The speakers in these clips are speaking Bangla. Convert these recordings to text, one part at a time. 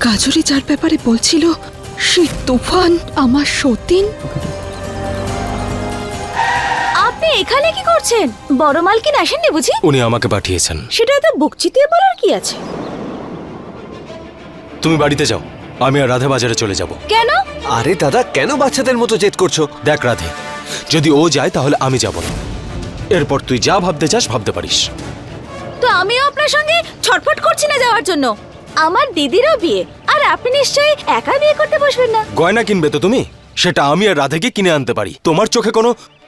কাজরি যার ব্যাপারে বলছিল সে তুফান আমার সতীন। আপনি এখানে কি করছেন? বড় মালকিন আসেননি বুঝি? উনি আমাকে পাঠিয়েছেন। সেটা তো বুক চিতিয়ে বলার কি আছে? তুমি বাড়িতে যাও, আমি আর রাধে বাজারে চলে যাব। কেন? আরে দাদা, কেন বাচ্চাদের মতো জেদ করছো? দেখ রাধে, যদি ও যায় তাহলে আমি যাব না। এরপর তুই যা ভাবতে চাস ভাবতে পারিস। তো আমিও আপনার সঙ্গে ছটফট করছি না যাওয়ার জন্য। আমার দিদিরও বিয়ে, আর আপনি নিশ্চয়ই একা বিয়ে করতে বসবেন না। গয়না কিনবে তো তুমি, সেটা আমি আর রাধেকে কিনে আনতে পারি। তোমার চোখে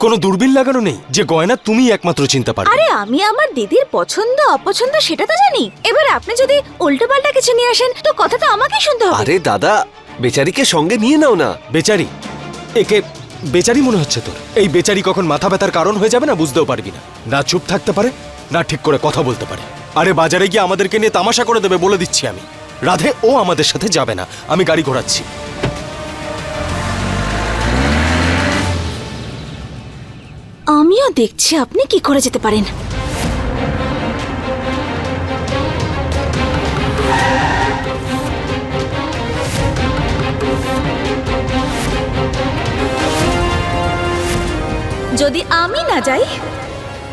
কোনো দূরবীন লাগানো নেই যে গয়না তুমি একমাত্র চিনতে পারো? আরে আমি আমার দিদির পছন্দ অপছন্দ সেটা তো জানি। এবার আপনি যদি উল্টোপাল্টা কিছু নিয়ে আসেন তো কথা তো আমাকেই শুনতে হবে। আরে দাদা, বেচারিকে সঙ্গে নিয়ে নাও না। বেচারি? একে বেচারি মনে হচ্ছে তোর? এই বেচারি কখন মাথা ব্যথার কারণ হয়ে যাবে না বুঝতেও পারবি না। না চুপ থাকতে পারে, না ঠিক করে কথা বলতে পারে। আরে বাজারে গিয়ে আমাদেরকে নিয়ে তামাশা করে দেবে বলে দিচ্ছি আমি। রাধে, ও আমাদের সাথে যাবে না, আমি গাড়ি ঘোরাচ্ছি। আমিও দেখছি আপনি কি করে যেতে পারেন। যদি আমি না যাই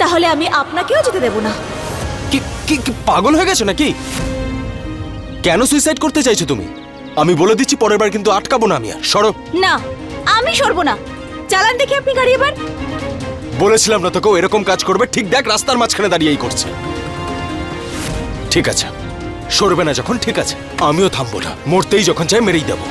তাহলে আমি আপনাকেও যেতে দেব না। কি কি কি পাগল হয়ে গেছো নাকি? কেন সুইসাইড করতে চাইছো তুমি? আমি বলে দিচ্ছি পরের বার কিন্তু আটকাবো না আমি আর। সরো। না, আমি সরব না। চালান দেখি আপনি গাড়ি এবার। বলেছিলাম না তোকে এরকম কাজ করবে? ঠিক দেখ, রাস্তার মাঝখানে দাঁড়িয়েই করছে। ঠিক আছে, সরবে না যখন ঠিক আছে, আমিও থামবো না। মরতেই যখন চাই মেরেই দেবো।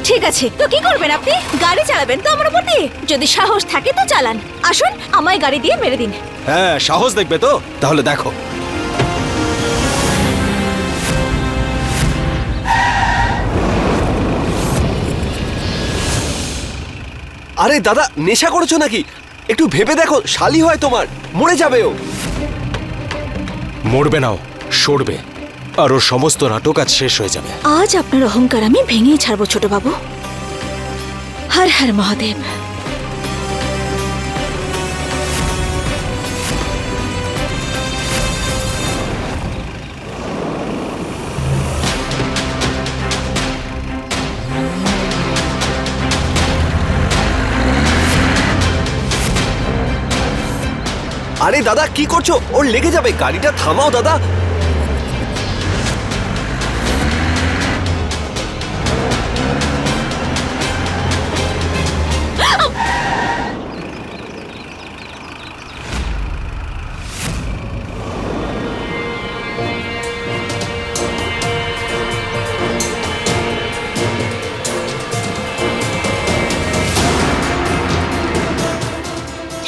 ঠিক আছে, তো কি করবেন আপনি? গাড়ি চালাবেন তো আমার উপর দিয়ে? যদি সাহস থাকে তো চালান। আসুন, আমায় গাড়ি দিয়ে মেরে দিন। হ্যাঁ, সাহস দেখবে তো? তাহলে দেখো। আরে দাদা, নেশা করেছো নাকি? একটু ভেবে দেখো, শালি হয় তোমার, মরে যাবে ও। মরবে নাও, সরবে, আর ওর সমস্ত নাটক আজ শেষ হয়ে যাবে। আজ আপনার অহংকার আমি ভেঙেই ছাড়বো ছোট বাবু। হর হর মহাদেব। আরে দাদা, কি করছো? ওর লেগে যাবে, গাড়িটা থামাও দাদা।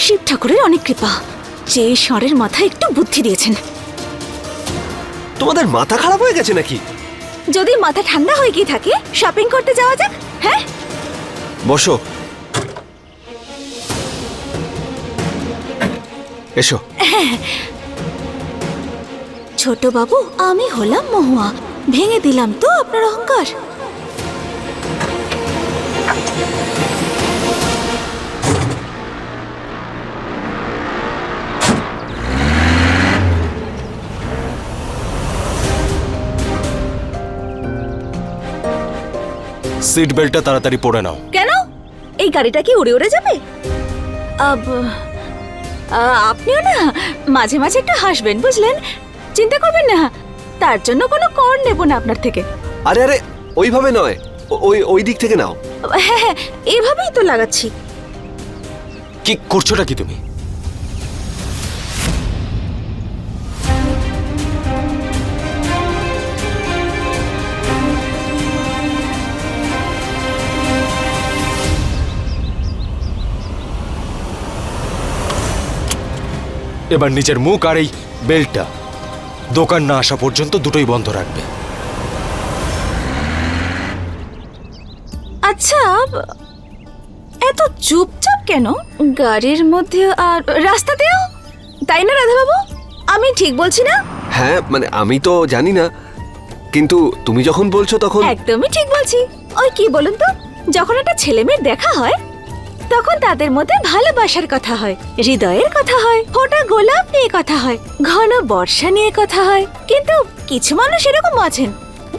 শিব ঠাকুরের অনেক কৃপা যে এই ষড়ের মাথায় একটু বুদ্ধি দিয়েছেন। তোমাদের মাথা খারাপ হয়ে গেছে নাকি? যদি মাথা ঠান্ডা হয়ে গিয়ে থাকে শপিং করতে যাওয়া যাক। হ্যাঁ, বসো, এসো। ছোট বাবু, আমি হলাম মহুয়া। ভেঙে দিলাম তো আপনার অহংকার। সিট বেল্টটা তাড়াতাড়ি পরে নাও। কেন? এই গাড়িটা কি উড়ে উড়ে যাবে? আপনিও না মাঝে মাঝে একটু হাসবেন, বুঝলেন? চিন্তা করবেন না, তার জন্য কোনো কর নেব না আপনার থেকে। আরে আরে, ওইভাবে নয়, ওই দিক থেকে নাও। হ্যাঁ হ্যাঁ, এইভাবেই তো লাগাচ্ছি। কি করছোটা কি তুমি? এবার নিজের মুখ আর এই বেল্টটা দোকান না আসা পর্যন্ত দুটোই বন্ধ রাখবে। আচ্ছা, এত চুপচাপ কেন? গাড়ির মধ্যে আর রাস্তাতেও, তাই না রাধাবাবু? আমি ঠিক বলছি না? হ্যাঁ, মানে আমি তো জানি না, কিন্তু তুমি যখন বলছো তখন। একদমই ঠিক বলছি। ওই কি বলুন তো, যখন একটা ছেলে মেয়ের দেখা হয় তখন তাদের মধ্যে ভালোবাসার কথা হয়, হৃদয়ের কথা হয়, ফোটা গোলাপ নিয়ে কথা হয়, ঘন বর্ষা নিয়ে কথা হয়। কিন্তু কিছু মানুষ এরকম আছেন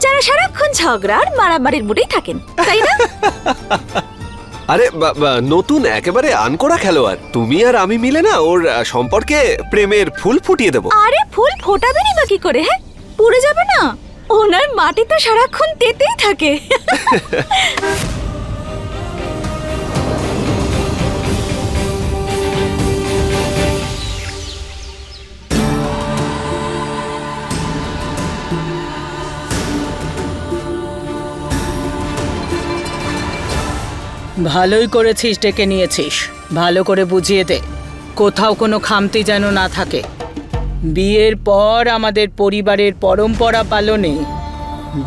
যারা সারাক্ষণ ঝগড়া আর মারামারির মুডেই থাকেন, তাই না? আরে নতুন একেবারে আনকোড়া খেলোয়াড়, তুমি আর আমি মিলে না ওর সম্পর্কে প্রেমের ফুল ফুটিয়ে দেবো। আরে ফুল ফোটাবেনই বা কি করে? হ্যাঁ, পুড়ে যাবে না? ওনার মাটি তো সারাক্ষণ তেতেই থাকে। ভালোই করেছিস, ডেকে নিয়েছিস। ভালো করে বুঝিয়ে দে, কোথাও কোনো খামতি যেন না থাকে। বিয়ের পর আমাদের পরিবারের পরম্পরা পালনে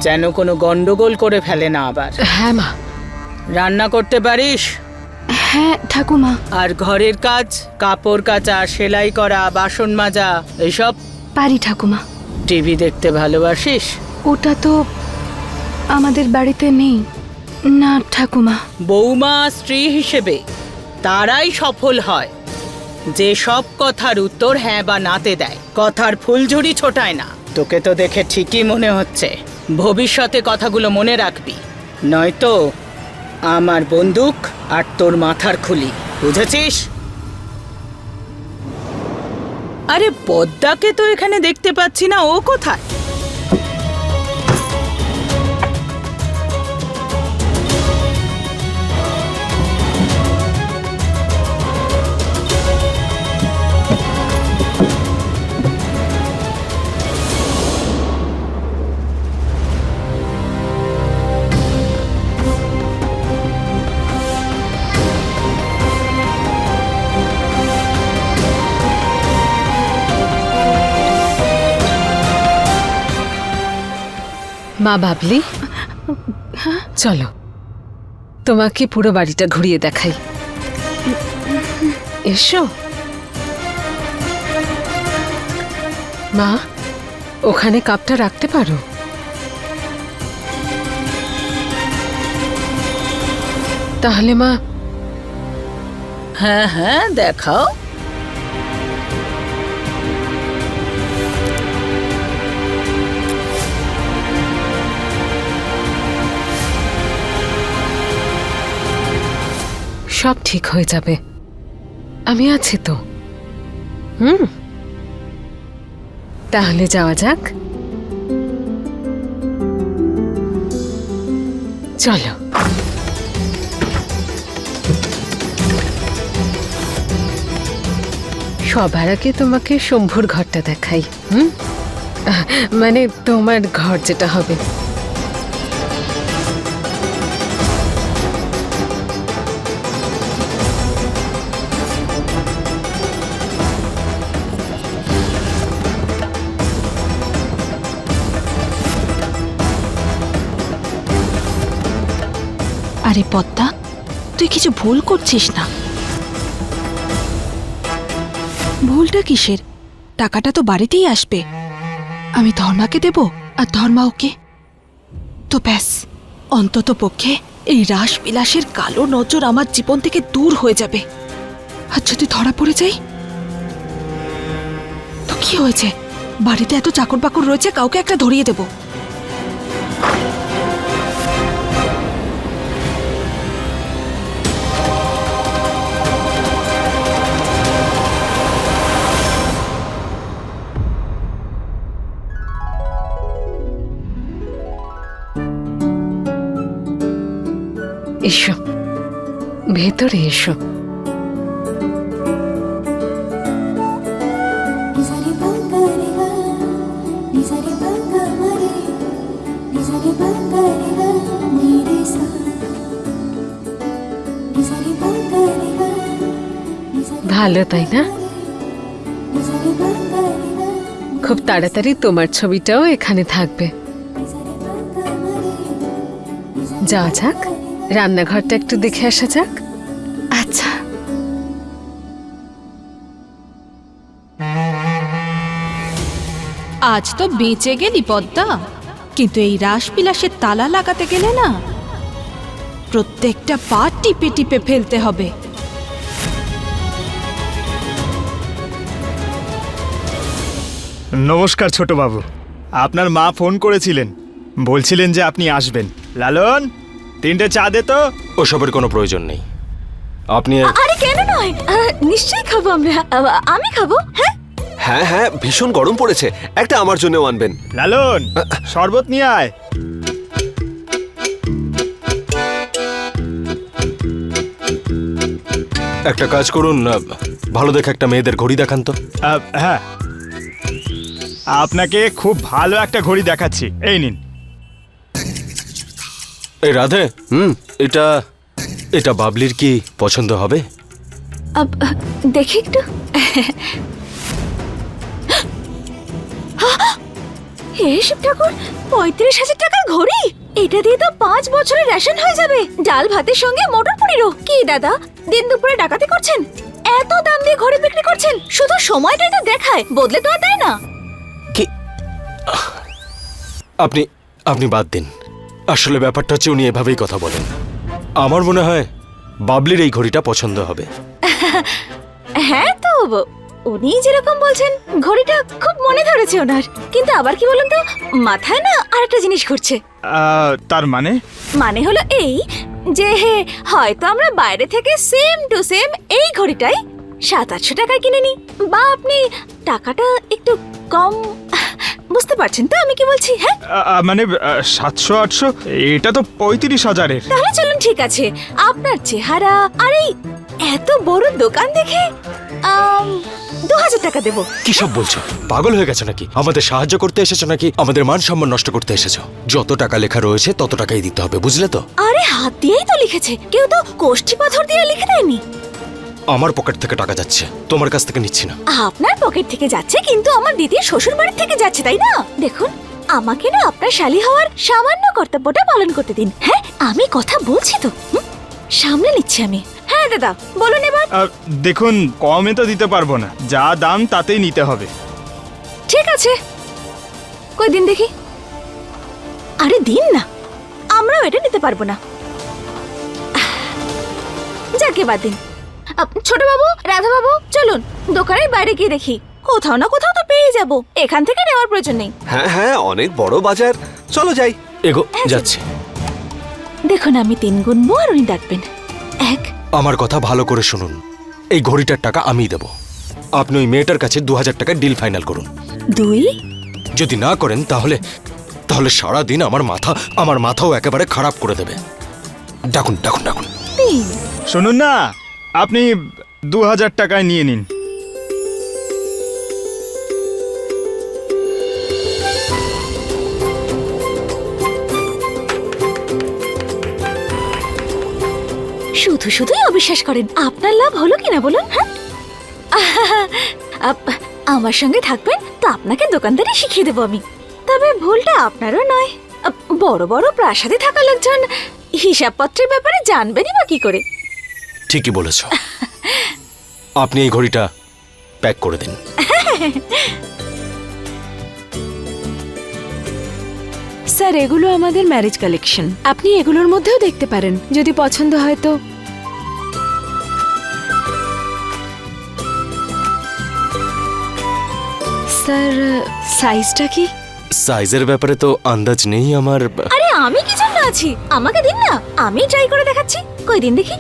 যেন কোনো গন্ডগোল করে ফেলে না আবার। হ্যাঁ মা। রান্না করতে পারিস? হ্যাঁ ঠাকুমা। আর ঘরের কাজ, কাপড় কাচা, সেলাই করা, বাসন মাজা, এসব? পারি ঠাকুমা। টিভি দেখতে ভালোবাসিস? ওটা তো আমাদের বাড়িতে নেই না ঠাকুমা। বৌমা স্ত্রী হিসেবে তারাই সফল হয় যে সব কথার উত্তর হ্যাঁ বা নাতে দেয়, কথার ফুলঝুরি ছোটায় না। তোকে তো দেখে ঠিকই মনে হচ্ছে। ভবিষ্যতে কথাগুলো মনে রাখবি, নয়তো আমার বন্দুক আর তোর মাথার খুলি, বুঝেছিস? আরে পদ্মাকে তো এখানে দেখতে পাচ্ছি না, ও কোথায়? মা বাবলি, চলো তোমাকে পুরো বাড়িটা ঘুরিয়ে দেখাই। এসো মা, ওখানে কাপটা রাখতে পারো? তাহলে মা। হ্যাঁ হ্যাঁ, দেখাও। সব ঠিক হয়ে যাবে, আমি আছি তো। তাহলে যাওয়া যাক। চলো। সবার আগে তোমাকে শম্ভুর ঘরটা দেখাই। মানে তোমার ঘর যেটা হবে। আরে পদ্মা, তুই কিছু ভুল করছিস না। ভুলটা কিসের? টাকাটা তো বাড়িতেই আসবে। আমি ধর্মাকে দেব আর ধর্মা ওকে। তো ব্যাস, অন্তত পক্ষে এই রাসবিলাসের কালো নজর আমার জীবন থেকে দূর হয়ে যাবে। আর যদি ধরা পড়ে যাই তো কি হয়েছে? বাড়িতে এত চাকর বাকর রয়েছে, কাউকে একটা ধরিয়ে দেব। এসো, ভেতরে এসো। ভালো তাই না? খুব তাড়াতাড়ি তোমার ছবিটাও এখানে থাকবে। যাওয়া যাক, রান্নাঘরটা একটু দেখে আসা যাক। আচ্ছা। আজ তো বেঁচে গেলি পদ্মা, কিন্তু এই রাসবিলাসের তালা লাগাতে গেলে না, প্রত্যেকটা পা টিপে টিপে ফেলতে হবে। নমস্কার ছোট বাবু, আপনার মা ফোন করেছিলেন, বলছিলেন যে আপনি আসবেন। লালন, 3টে চা দে তো। ওসবের কোনো প্রয়োজন নেই। আপনি আরে কেন নয়, নিশ্চয়ই খাবো আমরা। আমি খাবো। হ্যাঁ হ্যাঁ হ্যাঁ, ভীষণ গরম পড়েছে, একটা আমার জন্যও আনবেন। লালন, শরবত নিয়ে আয়। একটা কাজ করুন, ভালো দেখে একটা মেয়েদের ঘড়ি দেখান তো। হ্যাঁ, আপনাকে খুব ভালো একটা ঘড়ি দেখাচ্ছি, এই নিন। এই রাধে, এটা এটা বাবলির কি পছন্দ হবে? দেখি একটু। হে শিব ঠাকুর, 35,000 টাকার ঘড়ি! এটা দিয়ে তো 5 বছরের রেশন হয়ে যাবে। ডাল ভাতের সঙ্গে মটর পনিরও। কি দাদা, দিন দুপুরে ডাকাতি করছেন? এত দাম দিয়ে ঘড়ি বিক্রি করছেন? শুধু সময়টাই তো দেখায়, বদলে তো আর দেয় না। কি আপনি আপনি বাদ দিন। আসলে ব্যাপারটা হচ্ছে উনি এভাবেই কথা বলেন। আমার মনে হয় বাবলির এই ঘড়িটা পছন্দ হবে। হ্যাঁ তো, উনি যেরকম বলছেন ঘড়িটা খুব মনে ধরেছে ওনার। কিন্তু আবার কি বলুন তো, মাথায় না আর একটা জিনিস ঘুরছে। তার মানে? মানে হলো এই যে হয়তো আমরা বাইরে থেকে সেম টু সেম এই ঘড়িটাই 700-800 টাকায় কিনে নি, বা আপনি টাকাটা একটু কম। বুঝতে পারছেন তো আমি কি বলছি? হ্যাঁ, মানে 700-800, এটা তো 35,000-এর। তাহলে চলুন, ঠিক আছে। আপনার চেহারা আর এই এত বড় দোকান দেখে 2,000 টাকা দেবো। কি সব বলছো? পাগল হয়ে গেছো নাকি? আমাদের সাহায্য করতে এসেছো নাকি আমাদের মান সম্মান নষ্ট করতে এসেছো? যত টাকা লেখা রয়েছে তত টাকাই দিতে হবে, বুঝলে তো? আরে হাত দিয়েই তো লিখেছে, কেউ তো কোষ্ঠী পাথর দিয়ে লিখে দেয়নি। আমার পকেট থেকে টাকা যাচ্ছে, তোমার কাছ থেকে নিচ্ছি না। আপনার পকেট থেকে যাচ্ছে, কিন্তু আমার দিদির শ্বশুর বাড়ি থেকে যাচ্ছে, তাই না? দেখুন, আমাকে না আপনার শালী হওয়ার সামান্য কর্তব্যটা পালন করতে দিন। হ্যাঁ, আমি কথা বলছি তো, সামনে নিচ্ছি আমি। হ্যাঁ দাদা, বলুন এবার। দেখুন, কমে তো দিতে পারবো না, যা দাম তাতেই নিতে হবে। ঠিক আছে, কই দিন দেখি। আরে দিন না, আমরাও এটা নিতে পারবো না। যাকে বাদ দিন। ছোট বাবু, রাধা বাবু, চলুন দোকানের বাইরে গিয়ে দেখি, কোথাও না কোথাও তো পেয়ে যাব। এখান থেকে নেওয়ার প্রয়োজন নেই। হ্যাঁ হ্যাঁ, অনেক বড় বাজার, চলো যাই। এগো, যাচ্ছে। দেখুন, আমি 3 গুনবো আর উনি ডাকবেন। 1। আমার কথা ভালো করে শুনুন, এই ঘড়িটার টাকা আমি দেব। আপনি ওই মেয়েটার কাছে 2,000 টাকার ডিল ফাইনাল করুন। 2। যদি না করেন তাহলে তাহলে সারা দিন আমার মাথাও একেবারে খারাপ করে দেবে। ডাকুন ডাকুন ডাকুন। 3। শুনুন না, আপনি 2,000 টাকায় নিয়ে নিন। শুধু শুধুই অবিশ্বাস করেন। আপনার লাভ হলো কিনা বলুন? হ্যাঁ, আমার সঙ্গে থাকবেন তো আপনাকে দোকানদারি শিখিয়ে দেবো আমি। তবে ভুলটা আপনারও নয়। বড় বড় প্রাসাদে থাকা লোকজন হিসাবপত্রের ব্যাপারে জানবেনই বা কি করে? ঠিকই বলেছ। আপনি এই ঘড়িটা প্যাক করে দিন। স্যার, এগুলো আমাদের ম্যারেজ কালেকশন। আপনি এগুলোর মধ্যেও দেখতে পারেন, যদি পছন্দ হয় তো। স্যার, সাইজটা কি? সাইজের ব্যাপারে তো আন্দাজ নেই আমার। আরে আমি কি জন্য আছি, আমাকে দিন না, আমি ট্রাই করে দেখাচ্ছি। কই দিন দেখি।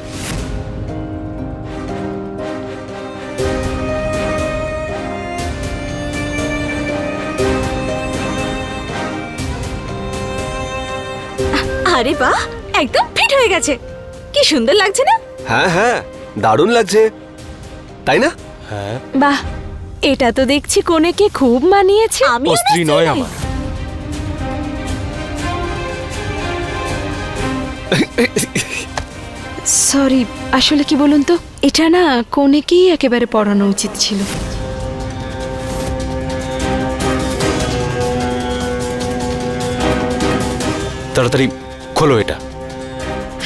আরে বাহ, একদম ফিট হয়ে গেছে। কি সুন্দর লাগছে না? হ্যাঁ হ্যাঁ, দারুণ লাগছে, তাই না? হ্যাঁ, বাহ, এটা তো দেখছি কনেকে খুব মানিয়েছে। আমি ও স্ত্রী নয় আমার। সরি, আসলে কি বলুন তো, এটা না কনেকেই একেবারে পড়ানো উচিত ছিল। তাড়াতাড়ি খোলো এটা।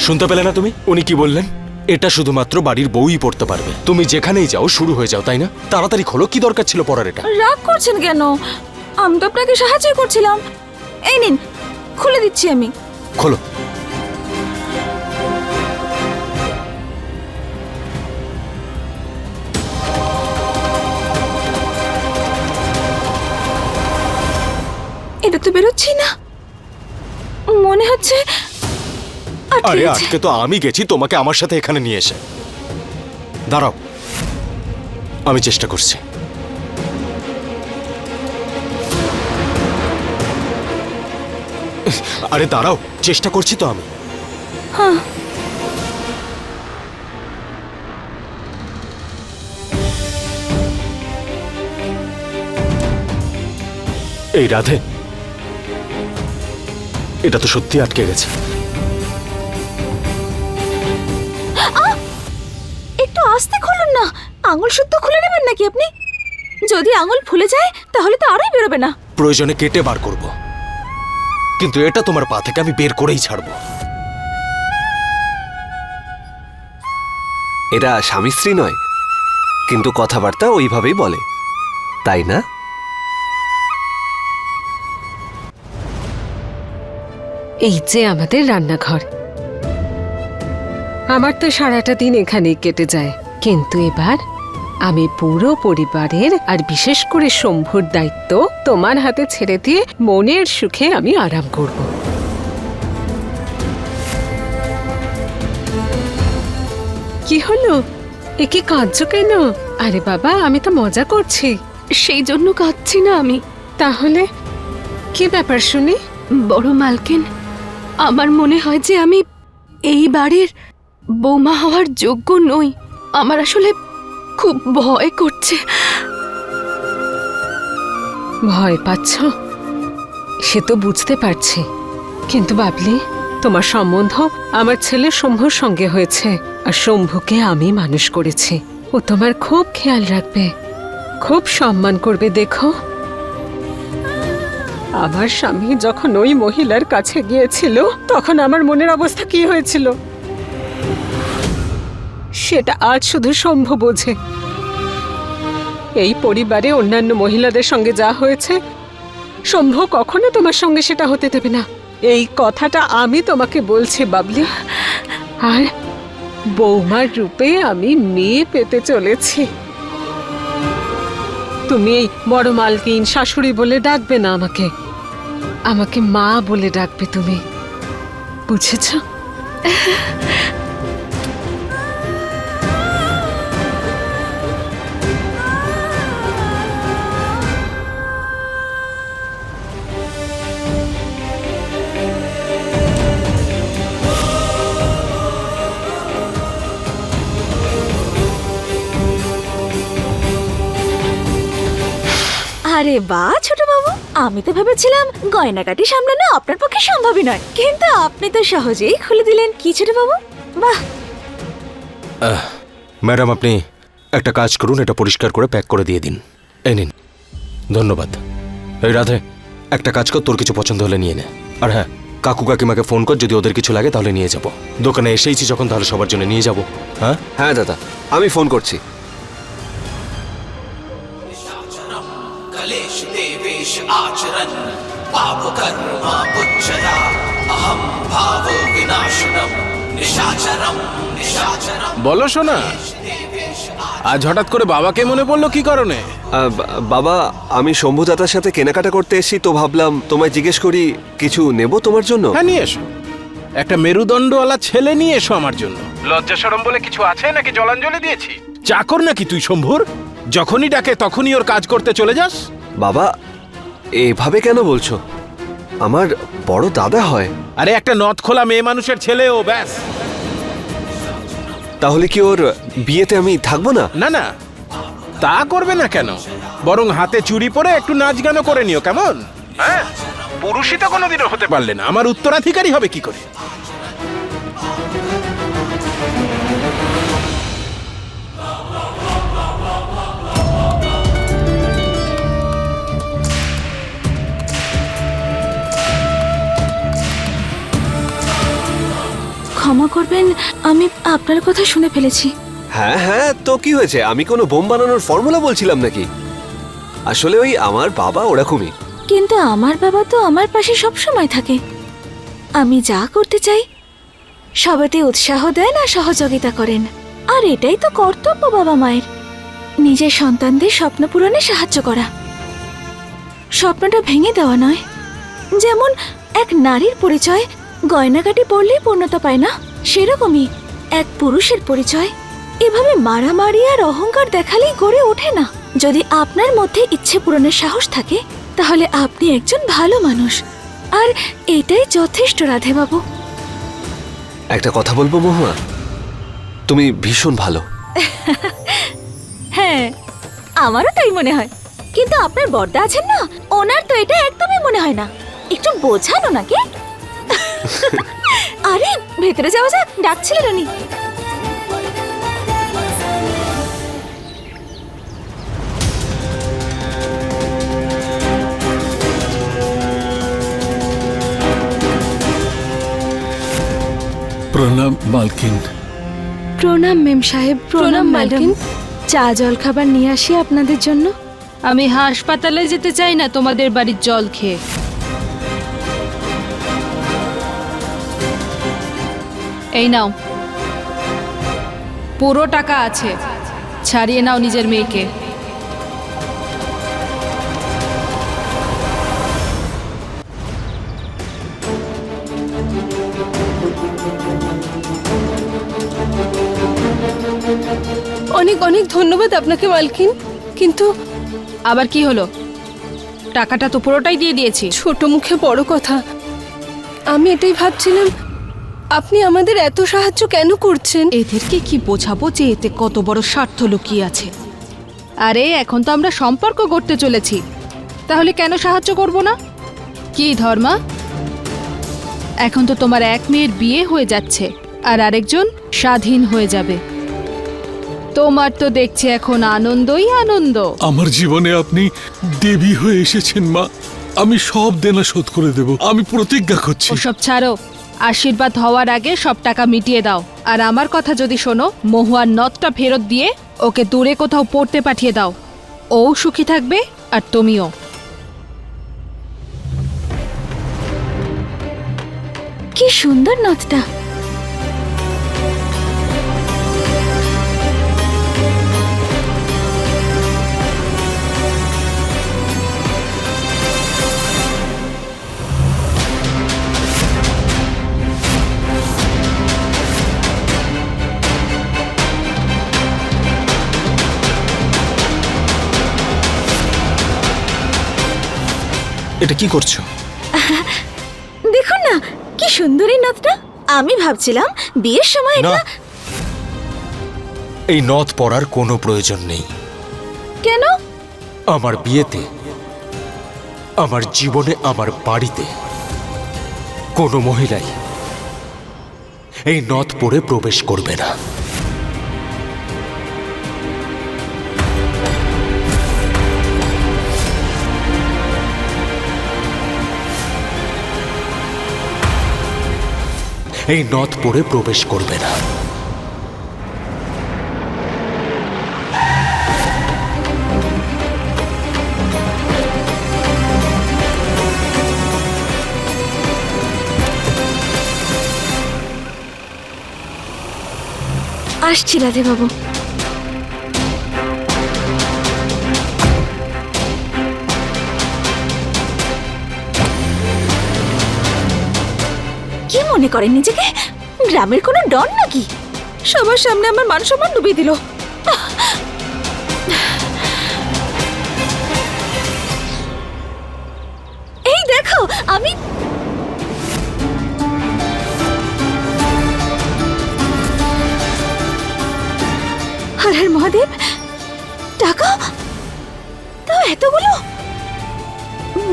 শুনতে পেলে না তুমি? উনি কি বললেন? এটা শুধুমাত্র বাড়ির বউই পড়তে পারবে। তুমি যেখানেই যাও শুরু হয়ে যাও, তাই না? তাড়াতাড়ি খোলো, কি দরকার ছিল পড়ার এটা? রাগ করছেন কেন? আমি তো আপনাকে সাহায্য করছিলাম। এই নিন, খুলে দিচ্ছি আমি। খোলো। এটা তো বেরোচ্ছি না। হচ্ছে আটকে আরে গেছে। আজকে তো আমি গেছি তোমাকে আমার সাথে এখানে নিয়ে এসে। দাঁড়াও, আমি চেষ্টা করছি। আরে দাঁড়াও, চেষ্টা করছি তো আমি। হ্যাঁ, এই রাধে, এটা তো সত্যি আটকে গেছে। একটু আস্তে খুলুন না, আঙুল শুদ্ধ খুলে নেবেন নাকি আপনি? যদি আঙুল ফুলে যায় তাহলে তো আরোই বেরোবে না। প্রয়োজনে কেটে বার করব, কিন্তু এটা তোমার পা থেকে আমি বের করেই ছাড়বো। এরা স্বামী স্ত্রী নয়, কিন্তু কথাবার্তা ওইভাবেই বলে, তাই না? এই যে আমাদের রান্নাঘর, আমার তো সারাটা দিন এখানেই কেটে যায়, কিন্তু এবার আমি পুরো পরিবারের আর বিশেষ করে শম্ভুর দায়িত্ব তোমার হাতে ছেড়ে দিয়ে মনের সুখে আমি আরাম করব। কি হলো, এ কি কাঁদছো কেন? আরে বাবা, আমি তো মজা করছি। সেই জন্য কাঁদছি না আমি। তাহলে কি ব্যাপার শুনি? বড় মালকিন, আমার মনে হয় যে আমি এই বাড়ির বৌমা হওয়ার যোগ্য নই। আমার আসলে খুব ভয় করছে। ভয় পাচ্ছ? সে তো বুঝতে পারছি, কিন্তু বাবলি, তোমার সম্বন্ধ আমার ছেলে শম্ভুর সঙ্গে হয়েছে, আর শম্ভুকে আমি মানুষ করেছি। ও তোমার খুব খেয়াল রাখবে, খুব সম্মান করবে। দেখো, আমার স্বামী যখন ওই মহিলার কাছে গিয়েছিল তখন আমার মনের অবস্থা কি হয়েছিল সেটা আজ শুধু শম্ভু বোঝে। এই পরিবারে অন্যান্য মহিলাদের সঙ্গে যা হয়েছে, শম্ভু কখনো তোমার সঙ্গে সেটা হতে দেবে না। এই কথাটা আমি তোমাকে বলছি বাবলি। আর বৌমার রূপে আমি মেয়ে পেতে চলেছি। তুমি এই বড় মালকিন শাশুড়ি বলে ডাকবে না আমাকে, আমাকে মা বলে ডাকবে তুমি, বুঝেছ? আরে বাহ ছোট বাবু, আমি তো ভেবেছিলাম গয়নাগাটি সামলানো আপনার পক্ষে সম্ভবই নয়, কিন্তু আপনি তো সহজেই খুলে দিলেন। কি ছোট বাবু, বাহ। ম্যাডাম, আপনি একটা কাজ করুন, এটা পরিষ্কার করে প্যাক করে দিয়ে দিন। এই নিন। ধন্যবাদ। এই রাধে, একটা কাজ কর, তোর কিছু পছন্দ হলে নিয়ে নে। আর হ্যাঁ, কাকু কাকিমাকে ফোন কর, যদি ওদের কিছু লাগে তাহলে নিয়ে যাব। দোকানে এসেইছি যখন, তাহলে সবার জন্য নিয়ে যাব। হ্যাঁ হ্যাঁ দাদা, আমি ফোন করছি। कलेश देवेश आचरन् पाप कर्मा पुच्छया अहम भाव विनाशनम निशाचरम निशाचरम। বলো শোনা, আজ হঠাৎ করে বাবাকে মনে পড়লো কি কারণে? বাবা, আমি শম্ভু দাদার সাথে কেনাকাটা করতে এসেছি, তো ভাবলাম তোমায় জিজ্ঞেস করি কিছু নেব তোমার জন্য। হ্যাঁ, নিয়ে এসো। একটা মেরুদণ্ডওয়ালা ছেলে নিয়ে এসো আমার জন্য। লজ্জা শরম বলে কিছু আছে নাকি? জলাঞ্জলি দিয়েছি? চাকর নাকি তুই শম্ভুর? যখনই ডাকে তখনই ওর কাজ করতে চলে যাস? বাবা, এভাবে কেন বলছো? আমার বড় দাদা হয়। আরে একটা নথ খোলা মেয়ে মানুষের ছেলে ও, ব্যাস। তাহলে কি ওর বিয়েতে আমি থাকবো না? না না, তা করবে না কেন? বরং হাতে চুড়ি পরে একটু নাচ গানও করে নিও, কেমন? হ্যাঁ, পুরুষই তো কোনোদিনও হতে পারলে না, আমার উত্তরাধিকারী হবে কি করে? ক্ষমা করবেন, আমি আপনার কথা শুনে ফেলেছি। হ্যাঁ হ্যাঁ, তো কি হয়েছে? আমি কোনো বোম বানানোর ফর্মুলা বলছিলাম নাকি? আসলে ওই আমার বাবা ওরকমই। কিন্তু আমার বাবা তো আমার পাশে সব সময় থাকে। আমি যা করতে চাই সবেতে উৎসাহ দেন আর সহযোগিতা করেন, আর এটাই তো কর্তব্য বাবা মায়ের, নিজের সন্তানদের স্বপ্ন পূরণে সাহায্য করা, স্বপ্নটা ভেঙে দেওয়া নয়। যেমন এক নারীর পরিচয় গয়নাগাটি পরলেই পূর্ণতা পায় না, সেরকমই এক পুরুষের পরিচয় এভাবে মারামারি আর অহংকার দেখালেই গড়ে ওঠে না। যদি আপনার মধ্যে ইচ্ছে পূরণের সাহস থাকে তাহলে আপনি একজন ভালো মানুষ, আর এটাই যথেষ্ট রাধে বাবু। একটা কথা বলবো মহুয়া, তুমি ভীষণ ভালো। হ্যাঁ, আমারও তাই মনে হয়, কিন্তু আপনার বড়দা আছেন না, ওনার তো এটা একদমই মনে হয় না। একটু বোঝান ওনাকে। আরে ভেতরে যাওয়া যাক, ডাকছিলেন উনি। প্রণাম মালকিন। প্রণাম মেম সাহেব। প্রণাম ম্যাডাম। চা জল খাবার নিয়ে আসি আপনাদের জন্য। আমি হাসপাতালে যেতে চাই না তোমাদের বাড়ির জল খেয়ে। এই নাও, পুরো টাকা আছে, ছাড়িয়ে নাও নিজের মেয়েকে। অনেক অনেক ধন্যবাদ আপনাকে মালকিন, কিন্তু আবার কি হলো? টাকাটা তো পুরোটাই দিয়ে দিয়েছি। ছোট মুখে বড় কথা। আমি এটাই ভাবছিলাম, আপনি আমাদের এত সাহায্য কেন করছেন? এদেরকে কি বোঝাবো যে এতে কত বড় স্বার্থ লুকিয়ে আছে? আরে এখন তো আমরা সম্পর্ক করতে চলেছি, তাহলে কেন সাহায্য করব না? কি ধর্মা, এখন তো তোমার এক মেয়ের বিয়ে হয়ে যাচ্ছে আর আরেকজন স্বাধীন হয়ে যাবে। তোমার তো দেখছি এখন আনন্দই আনন্দ। আমার জীবনে আপনি দেবী হয়ে এসেছেন মা। আমি সব দেনা শোধ করে দেব, আমি প্রতিজ্ঞা করছি। ওসব ছাড়ো, আশীর্বাদ হওয়ার আগে সব টাকা মিটিয়ে দাও। আর আমার কথা যদি শোনো, মহুয়ার নথটা ফেরত দিয়ে ওকে দূরে কোথাও পড়তে পাঠিয়ে দাও। ও সুখী থাকবে আর তুমিও। কি সুন্দর নথটা। এটা কি করছো? দেখুন না কি সুন্দর এই নথটা। আমি ভাবছিলাম বিয়ের সময় না, এটা। এই নথ পরার কোনো প্রয়োজন নেই। কেন? আমার বিয়েতে, আমার জীবনে, আমার বাড়িতে কোনো মহিলাই এই নথ পরে প্রবেশ করবে না। এই নথ পরে প্রবেশ করবে না। আসছি রাধে বাবু। কি মনে করেন নিজেকে? গ্রামের কোনো ডন নাকি? সবার সামনে আমার মান সম্মান ডুবিয়ে দিল। এই দেখো আমি। হর হর মহাদেব, টাকা তো এতগুলো।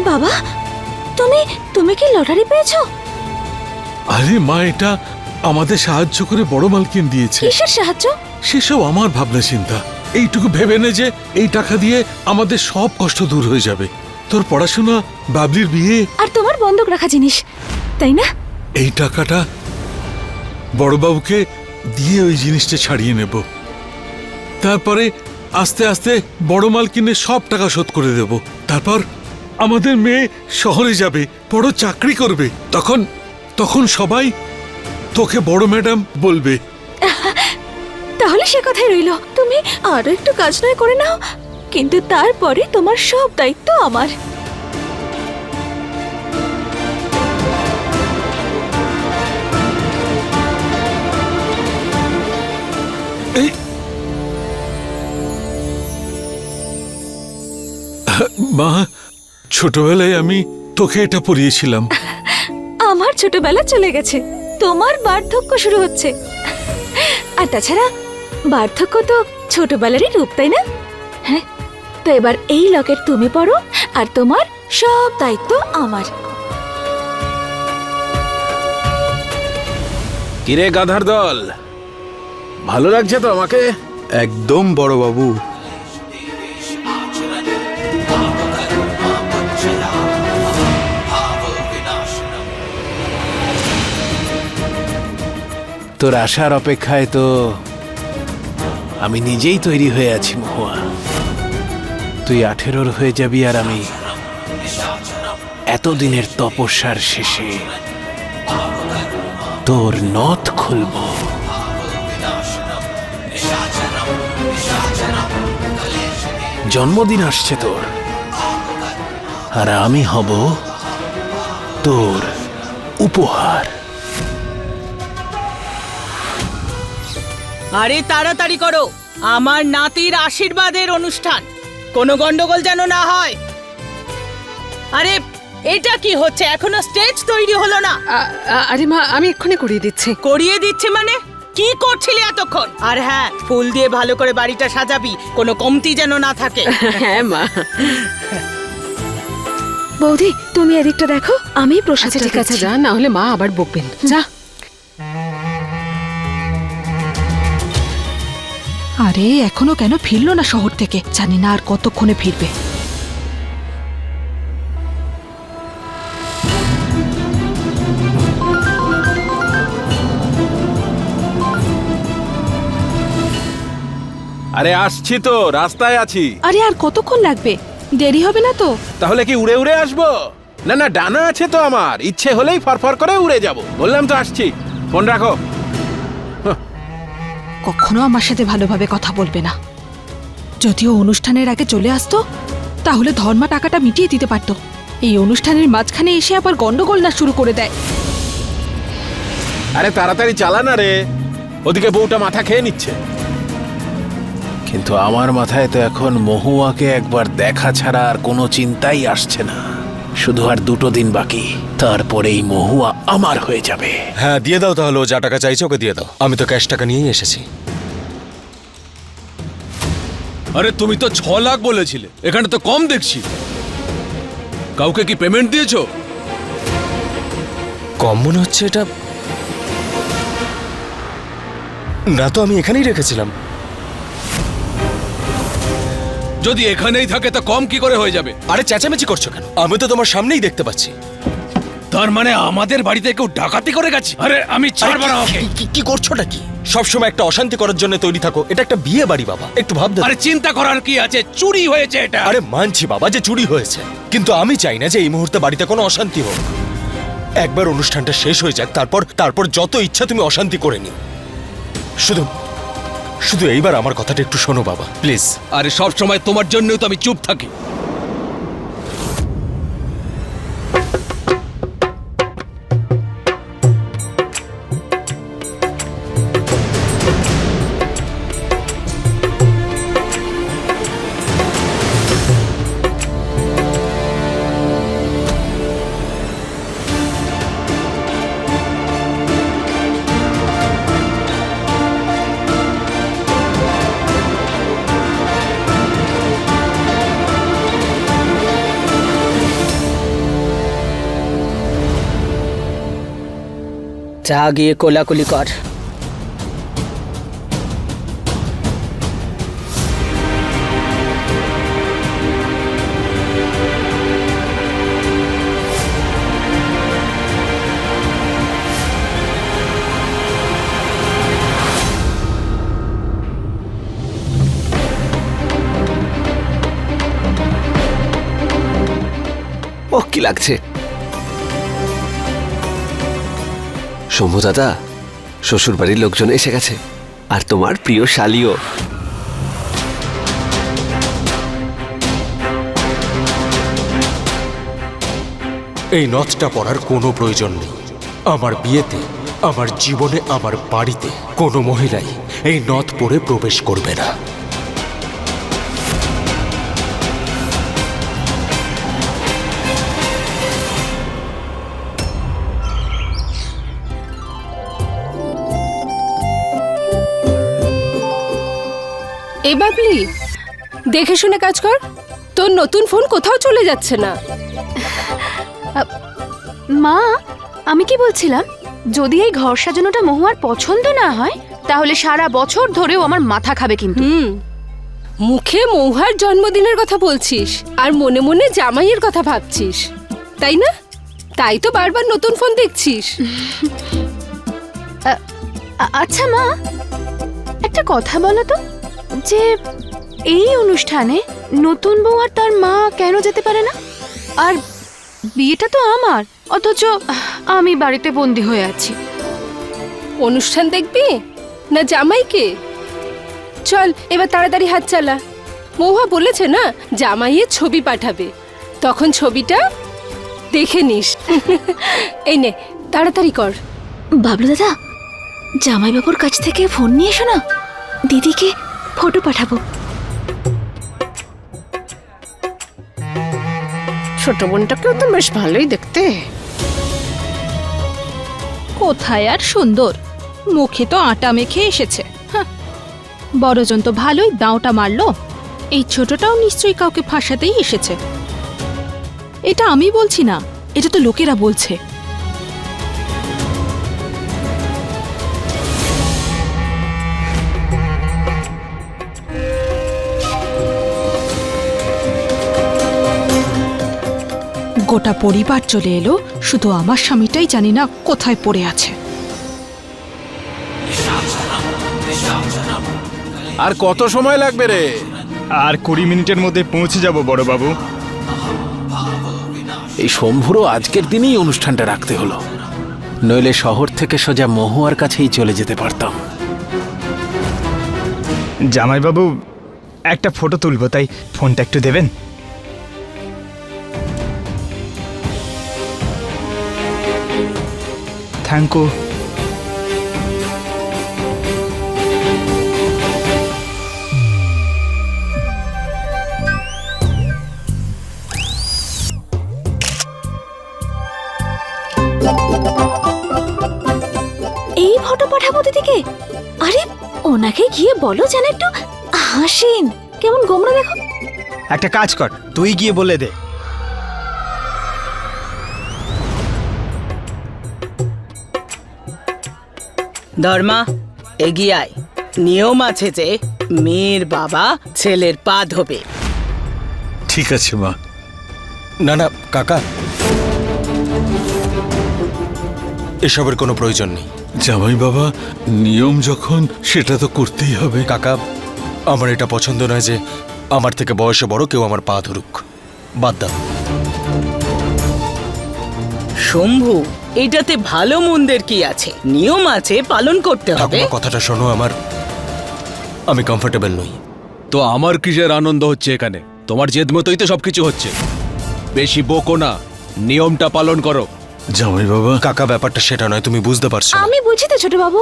বাবা, তুমি কি লটারি পেয়েছো? আরে মা, এটা আমাদের সাহায্য করে বড় মালকিন দিয়েছে। কিসের সাহায্য? সেসব আমার ভাবনা চিন্তা। এইটুকু ভেবে নে যে এই টাকা দিয়ে আমাদের সব কষ্ট দূর হয়ে যাবে। তোর পড়াশোনা, বাবলির বিয়ে আর তোমার বন্ধক রাখা জিনিস, তাই না? এই টাকাটা বড়বাবুকে দিয়ে ওই জিনিসটা ছাড়িয়ে নেব। তারপরে আস্তে আস্তে বড় মালকিনের সব টাকা শোধ করে দেব। তারপর আমাদের মেয়ে শহরে যাবে, বড় চাকরি করবে। তখন সবাই তোকে বড় ম্যাডাম বলবে। তাহলে সে কথাই রইল। তুমি আরো একটু কাজ নয় করে নাও, কিন্তু তারপরে তোমার সব দায়িত্ব আমার। এই মা, ছোটবেলায় আমি তোকে এটা পরিয়েছিলাম। আমার ছোটবেলা চলে গেছে, তোমার বার্ধক্য শুরু হচ্ছে। আর তাছাড়া বার্ধক্য তো ছোটবেলারই রূপ, তাই না? হ্যাঁ, তো এবার এই লকেট তুমি পরো, আর তোমার সব দায়িত্ব আমার। কিরে গাধার দল, ভালো লাগছে তো আমাকে? একদম বড় বাবু। তোর আসার অপেক্ষায় তো আমি নিজেই তৈরি হয়ে আছি মহুয়া। তুই 18 হয়ে যাবি আর আমি এতদিনের তপস্যার শেষে তোর নথ খুলব। জন্মদিন আসছে তোর, আর আমি হব তোর উপহার। আরে তাড়াতাড়ি করো, আমার নাতির আশীর্বাদের অনুষ্ঠান, কোনো গন্ডগোল যেন না হয়। আরে এটা কি হচ্ছে, এখনো স্টেজ তৈরি হলো না? আরে মা, আমি এক্ষুনি করিয়ে দিচ্ছি। করিয়ে দিচ্ছে মানে? কি করছিলি এতক্ষণ? আর হ্যাঁ, ফুল দিয়ে ভালো করে বাড়িটা সাজাবি, কোনো কমতি যেন না থাকে। হ্যাঁ মা। বৌদি, তুমি এদিকটা দেখো, আমি প্রসাদ। আচ্ছা ঠিক আছে, যা, না হলে মা আবার বকবেন। যা। আরে এখনো কেন ফিরলো না শহর থেকে? জানি না আর কতক্ষণে ফিরবে। আরে আসছি তো, রাস্তায় আছি। আরে আর কতক্ষণ লাগবে? দেরি হবে না তো? তাহলে কি উড়ে উড়ে আসবো? না না, ডানা আছে তো আমার, ইচ্ছে হলেই ফরফর করে উড়ে যাব। বললাম তো আসছি, ফোন রাখো। কখনো আমার সাথে ভালোভাবে কথা বলবে না। যদিও অনুষ্ঠানের আগে চলে আসতো তাহলে ধর্মা টাকাটা মিটিয়ে দিতে পারতো। এই অনুষ্ঠানের মাঝখানে এসে আবার গন্ডগোল না শুরু করে দেয়। আরে তাড়াতাড়ি চালা না রে, ওদিকে বউটা মাথা খেয়ে নিচ্ছে। কিন্তু আমার মাথায় তো এখন মহুয়াকে একবার দেখা ছাড়া আর কোনো চিন্তাই আসছে না। শুধু আর 2 দিন বাকি, তারপরেই মহুয়া আমার হয়ে যাবে। হ্যাঁ দিয়ে দাও তাহলে, ও যা টাকা চাইছে ওকে দিয়ে দাও। আমি তো ক্যাশ টাকা নিয়েই এসেছি। আরে তুমি তো 6 লাখ বলেছিলে, এখানে তো কম দেখছি। কাউকে কি পেমেন্ট দিয়েছো? কম মনে হচ্ছে এটা। না তো, আমি এখানেই রেখেছিলাম। যদি এখানেই থাকে তা কম কি করে হয়ে যাবে? আরে চেঁচামেচি করছো কেন? আমি তো তোমার সামনেই দেখতে পাচ্ছি। তার মানে আমাদের বাড়িতে কেউ ডাকাতি করে গেছে? আরে আমি ছাড়বো না ওকে। কি করছোটা কি? সবসময় একটা অশান্তি করার জন্য তৈরি থাকো। এটা একটা বিয়ে বাড়ি বাবা, একটু ভাবতে। আরে চিন্তা করার কি আছে, চুরি হয়েছে এটা। আরে মানছি বাবা যে চুরি হয়েছে, কিন্তু আমি চাই না যে এই মুহূর্তে বাড়িতে কোনো অশান্তি হোক। একবার অনুষ্ঠানটা শেষ হয়ে যাক, তারপর যত ইচ্ছা তুমি অশান্তি করে নিও। শুধু এইবার আমার কথাটা একটু শোনো বাবা, প্লিজ। আরে সব সময় তোমার জন্যই তো আমি চুপ থাকি। যা গিয়ে কোলাকুলি কর। ও কি লাগছে? শম্ভু দাদা, শ্বশুর বাড়ির লোকজন এসে গেছে, আর তোমার প্রিয় শালিও। এই নথটা পরার কোনো প্রয়োজন নেই। আমার বিয়েতে, আমার জীবনে, আমার বাড়িতে কোনো মহিলাই এই নথ পরে প্রবেশ করবে না। এই বাবলি, দেখে শুনে কাজ কর। তোর নতুন ফোন কোথাও চলে যাচ্ছে না। মা, আমি কি বলছিলাম, যদি এই ঘর সাজানোটা মহুয়ার পছন্দ না হয় তাহলে সারা বছর ধরেও আমার মাথা খাবে কিন্তু। মুখে মহুয়ার জন্মদিনের কথা বলছিস আর মনে মনে জামাইয়ের কথা ভাবছিস, তাই না? তাই তো বারবার নতুন ফোন দেখছিস। আচ্ছা মা, একটা কথা বলো তো, যে এই অনুষ্ঠানে নতুন বউ আর তার মা কেন যেতে পারে না? আর বিয়েটা তো আমার, অথচ আমি বাড়িতে বন্দি হয়ে আছি। অনুষ্ঠান দেখবি না জামাইকে? চল এবার তাড়াতাড়ি হাত চালা। মহুয়া বলেছে না জামাইয়ের ছবি পাঠাবে, তখন ছবিটা দেখে নিস। এই নে, তাড়াতাড়ি কর। বাবলু দাদা, জামাইবাবুর কাছ থেকে ফোন নিয়ে এসো না, দিদিকে ফটো পাঠাবো। ছোট বোনটাকেও তো বেশ ভালোই দেখতে। কোথায় আর সুন্দর, মুখে তো আটা মেখে এসেছে। বড়জন তো ভালোই দাঁওটা মারলো, এই ছোটটাও নিশ্চয়ই কাউকে ফাঁসাতেই এসেছে। এটা আমি বলছি না, এটা তো লোকেরা বলছে। গোটা পরিবার চলে এলো, শুধু আমার স্বামীটাই জানি না কোথায় পড়ে আছে। আর কত সময় লাগবে রে? আর 20 মিনিটের মধ্যে পৌঁছে যাব বড়বাবু। এই শম্ভুরও আজকের দিনেই অনুষ্ঠানটা রাখতে হলো, নইলে শহর থেকে সোজা মহুয়ার কাছেই চলে যেতে পারতাম। জামাইবাবু, একটা ফটো তুলবো, তাই ফোনটা একটু দেবেন? Thank you. এই ফটো পাঠাবো দিদিকে? আরে ওনাকে গিয়ে বলো যেন একটু হাসেন, কেমন গোমরা দেখো। একটা কাজ কর, তুই গিয়ে বলে দে। ধর্মা, এগিয়ে আয়। নিয়ম আছে যে মেয়ের বাবা ছেলের পা ধোবে। ঠিক আছে মা। না না কাকা, এসবের কোনো প্রয়োজন নেই। জামাই বাবা, নিয়ম যখন সেটা তো করতেই হবে। কাকা, আমার এটা পছন্দ নয় যে আমার থেকে বয়সে বড় কেউ আমার পা ধরুক। বাদ দাও। শম্ভু, এটাতে ভালো মন্দের কি আছে? নিয়ম আছে, পালন করতে হবে। ঠাকুমা, কথাটা শোনো আমার, আমি কমফোর্টেবল নই। তো আমার কিসের আনন্দ হচ্ছে এখানে? তোমার জেদ মতোই তো সবকিছু হচ্ছে। বেশি বকো না, নিয়মটা পালন করো। জামাই বাবা, কাকা, ব্যাপারটা সেটা নয়, তুমি বুঝতে পারছো না। আমি বুঝি তো ছোট বাবু।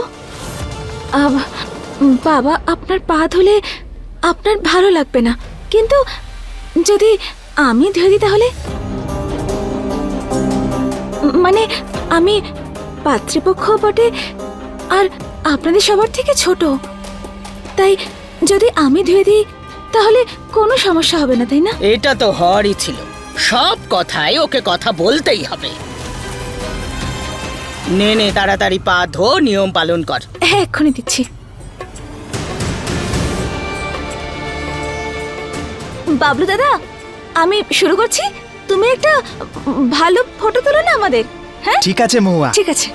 বাবা আপনার পা ধুলে আপনার ভালো লাগবে না, কিন্তু যদি আমি ধুয়ে দিই তাহলে? মানে আমি পাত্রীপক্ষ বটে আর আপনাদের সবার থেকে ছোট, তাই যদি আমি ধুয়ে দিই তাহলে কোনো সমস্যা হবে না, তাই না? এটা তো হওয়ারই ছিল। সব কথায় ওকে কথা বলতেই হবে। নে নে, তাড়াতাড়ি পা ধো, নিয়ম পালন কর। হ্যাঁ, এক্ষুনি দিচ্ছি। বাবলু দাদা, আমি শুরু করছি, তুমি একটা ভালো ফটো তোলো না আমাদের। হ্যাঁ ঠিক আছে মহুয়া। ঠিক আছে।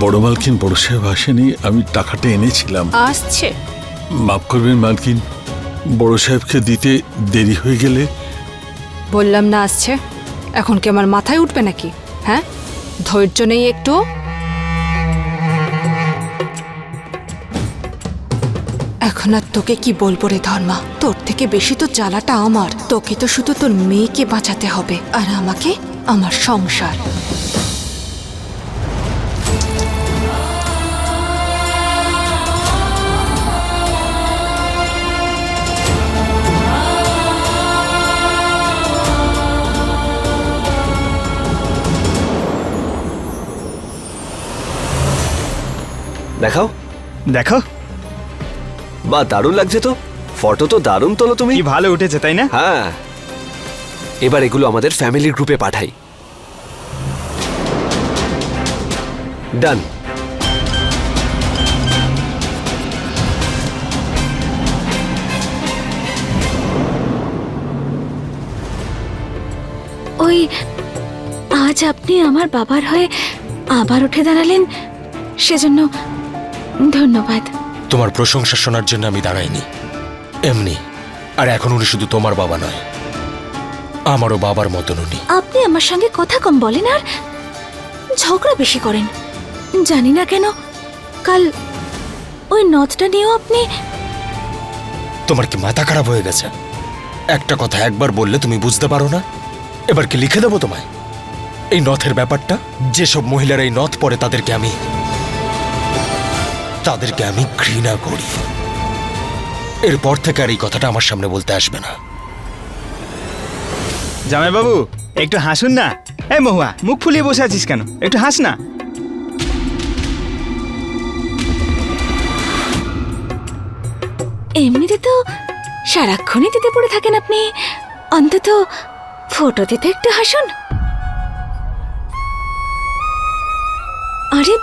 বড় মালকিন, বড় সাহেব আসেনি, আমি টাকাটা এনেছিলাম। আসছে। মাফ করবেন মালকিন, বড় সাহেবকে দিতে দেরি হয়ে গেলে বললাম না আসছে। এখন কি আমার মাথায় উঠবে নাকি? হ্যাঁ, ধৈর্য নেই একটু? এখন আর তোকে কি বলবো রে ধর্মা, তোর থেকে বেশি তো জ্বালাটা আমার। তোকে তো শুধু তোর মেয়েকে বাঁচাতে হবে, আর আমাকে আমার সংসার। দেখাও। দেখো বা দারুণ লাগছে তো, ফটো তো দারুণ তোলো তুমি। কি ভালো উঠেছে তাই না? হ্যাঁ, এবার এগুলো আমাদের ফ্যামিলির গ্রুপে পাঠাই। ডান। ওই আজ আপনি আমার বাবার হয়ে আবার উঠে দাঁড়ালেন, সেজন্য ধন্যবাদ। তোমার প্রশংসা শোনার জন্য আমি দাঁড়াইনি, এমনি। আর এখন উনি শুধু তোমার বাবা নয়, আমারও বাবার মতন উনি। আপনি আমার সঙ্গে কথা কম বলেন আর ঝগড়া বেশি করেন। জানি না কেন কাল ওই নথটা নিয়েও আপনি। তোমার কি মাথা খারাপ হয়ে গেছে? একটা কথা একবার বললে তুমি বুঝতে পারো না? এবার কি লিখে দেবো তোমায় এই নথের ব্যাপারটা? যেসব মহিলারা এই নথ পরে তাদেরকে আমি ঘৃণা করি। এরপর থেকে আর এই কথাটা আমার সামনে বলতে আসবে না। জামাইবাবু একটু হাসুন না। এই মহুয়া, মুখ ফুলিয়ে বসে আছিস কেন? একটু হাস না। এমনিতে তো সারাক্ষণই দিতে পড়ে থাকেন আপনি, অন্তত ফটোতে তো একটু হাসুন। আরে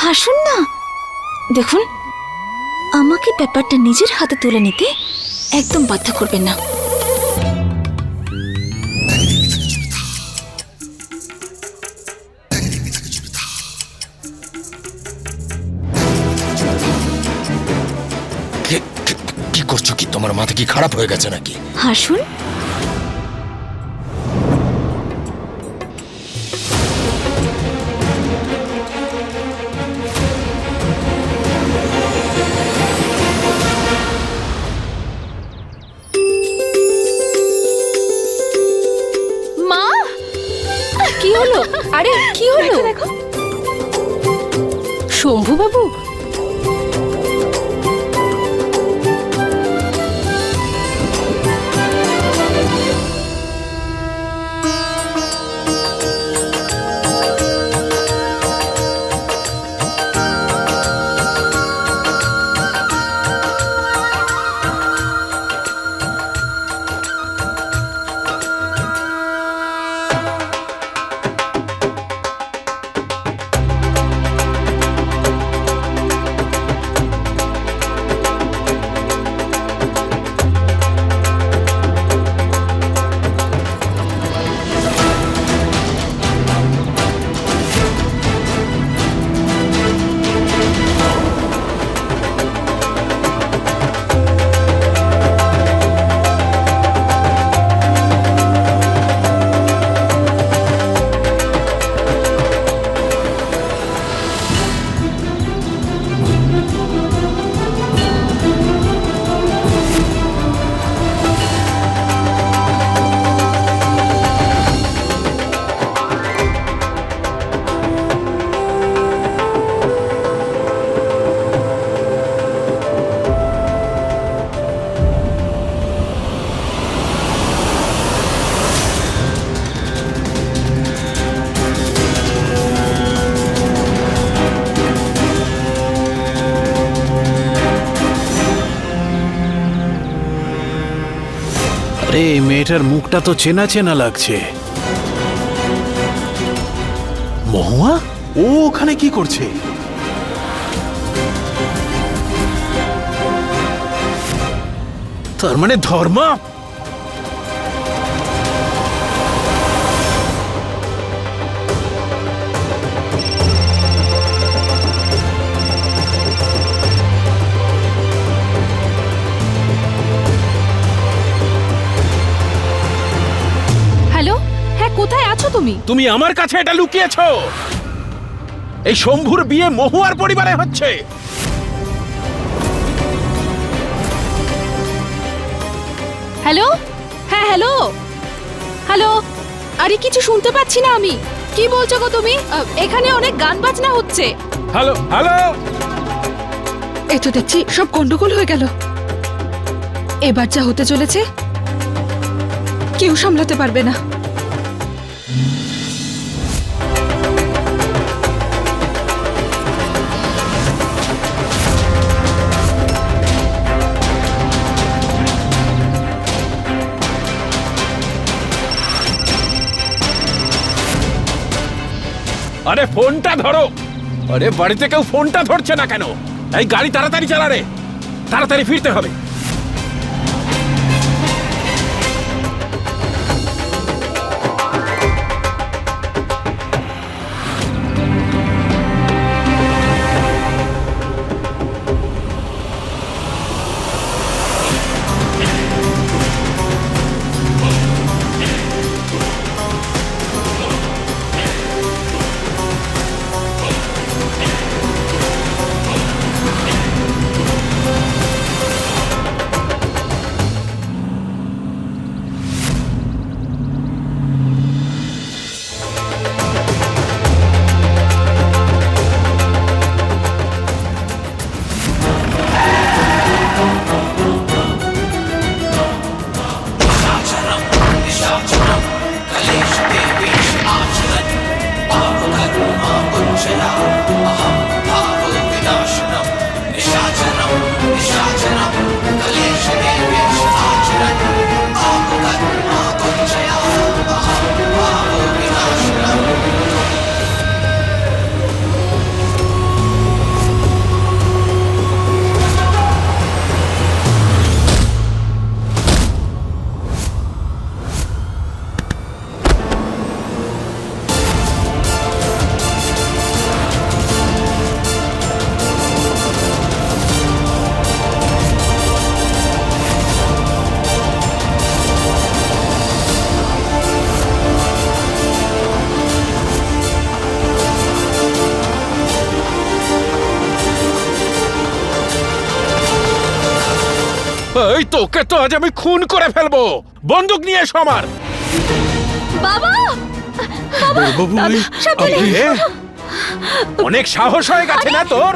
হাসুন না। দেখুন, আমাকে ব্যাপারটা নিজের হাতে তুলে নিতে একদম বাধ্য করবেন না। কি করছো? কি তোমার মাথা কি খারাপ হয়ে গেছে নাকি? হাসুন। মা, কি হলো? আরে কি হলো? দেখো শম্ভু বাবু, আরে এই মেয়েটার মুখটা তো চেনা চেনা লাগছে। মহুয়া, ও ওখানে কি করছে? তার মানে ধর্মা। কোথায় আছো তুমি? তুমি আমার কাছে এটা লুকিয়েছো। এই শম্ভুর বিয়ে মহুয়ার পরিবারে হচ্ছে। হ্যালো, হ্যাঁ হ্যালো, হ্যালো। আরে কিছু শুনতে পাচ্ছি না আমি। কি বলছো গো তুমি? এখানে অনেক গান বাজনা হচ্ছে। Hello hello. এই তো দেখছি সব গন্ডগোল হয়ে গেল। এবার যা হতে চলেছে কেউ সামলাতে পারবে না। আরে ফোনটা ধরো। আরে বাড়িতে কেউ ফোনটা ধরছে না কেন? এই গাড়ি তাড়াতাড়ি চালা রে, তাড়াতাড়ি ফিরতে হবে। এই তোকে তো আজ আমি খুন করে ফেলবো। বন্দুক নিয়ে এসো আমার। বাবা, বড়বাবু, অনেক সাহস হয়ে গেছে না তোর?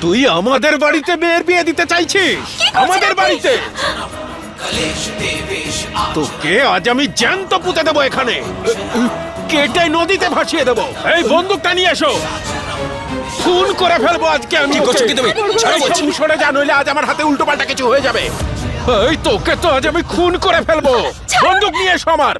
তুই আমাদের বাড়িতে মেয়ের বিয়ে দিতে চাইছিস? আমাদের বাড়িতে? তোকে আজ আমি জ্যান্ত পুঁতে দেবো এখানে, কেটে নদীতে ভাসিয়ে দেবো। এই বন্দুকটা নিয়ে এসো, খুন করে ফেলবো আজকে আমি। কি করছো কি তুমি? ছাড়ো বলছি। সরে যা, নইলে আজ আমার হাতে উল্টো পাল্টা কিছু হয়ে যাবে। এই তোকে তো আজ আমি খুন করে ফেলবো। বন্দুক নিয়ে এসো আমার।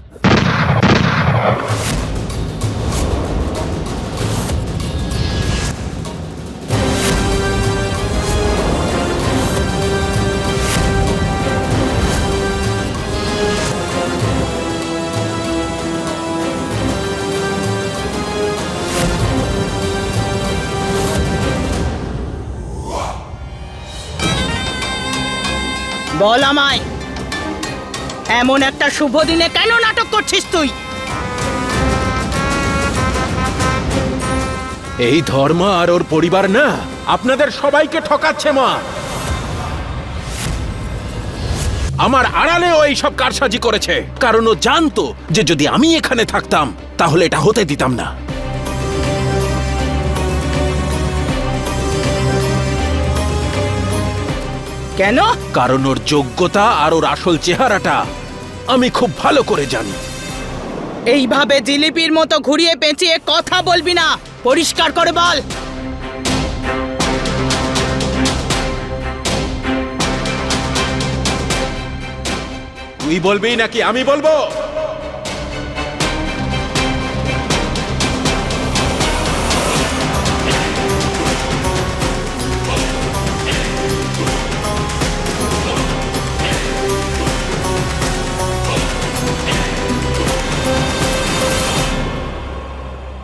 বল আমায়, এমন একটা শুভ দিনে কেন নাটক করছিস তুই? এই ধর্মা আর ওর পরিবার না আপনাদের সবাইকে ঠকাচ্ছে মা। আমার আড়ালে ও এইসব কারসাজি করেছে, কারণ ও জানতো যে যদি আমি এখানে থাকতাম তাহলে এটা হতে দিতাম না। কেন? কারণ ওর যোগ্যতা আর ওর আসল চেহারাটা আমি খুব ভালো করে জানি। এইভাবে জিলিপির মতো ঘুরিয়ে পেঁচিয়ে কথা বলবি না, পরিষ্কার করে বল। তুই বলবি নাকি আমি বলবো?